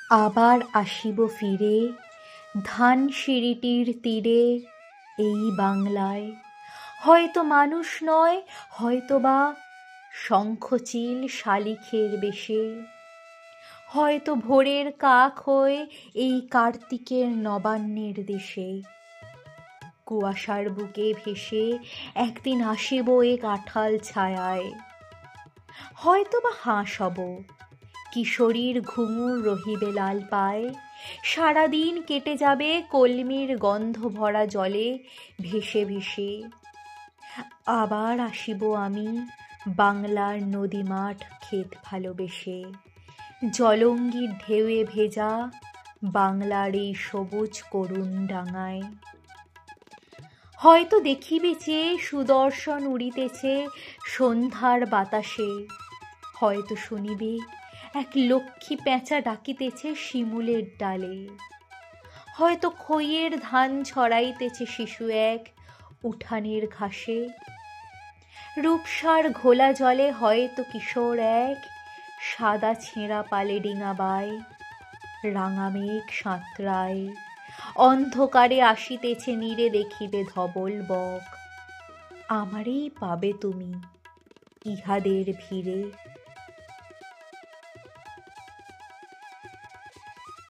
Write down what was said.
আবার আসিব ফিরে ধানসিঁড়িটির তীরে এই বাংলায়, হয়তো মানুষ নয়, হয়তো বা শঙ্খচিল শালিখের বেশে, হয়তো ভোরের কাক হয়ে এই কার্তিকের নবান্নের দেশে। কুয়াশার বুকে ভেসে একদিন আসিব এ কাঁঠাল ছায়ায়, হয়তো বা হাঁস হব, কিশোরীর ঘুঙুর রহিবে লাল পায়, সারাদিন কেটে যাবে কলমির গন্ধ ভরা জলে ভেসে ভেসে। আবার আসিব আমি বাংলার নদী মাঠ ক্ষেত ভালোবেসে, জলঙ্গির ঢেউয়ে ভেজা বাংলার এই সবুজ করুণ ডাঙায়। হয়তো দেখিবে যে সুদর্শন উড়িতেছে সন্ধ্যার বাতাসে, হয়তো শুনিবে এক লক্ষ্মী পেঁচা ডাকিতেছে শিমুলের ডালে, হয়তো খইয়ের ধান ছড়াইতেছে শিশু এক উঠানের ঘাসে। রূপসার ঘোলা জলে হয়তো কিশোর এক সাদা ছেঁড়া পালে ডিঙা বায়, রাঙা মেঘ সাঁতরায়, অন্ধকারে আসিতেছে নীরে দেখিবে ধবল বক। আমারেই পাবে তুমি ইহাদের ভিড়ে।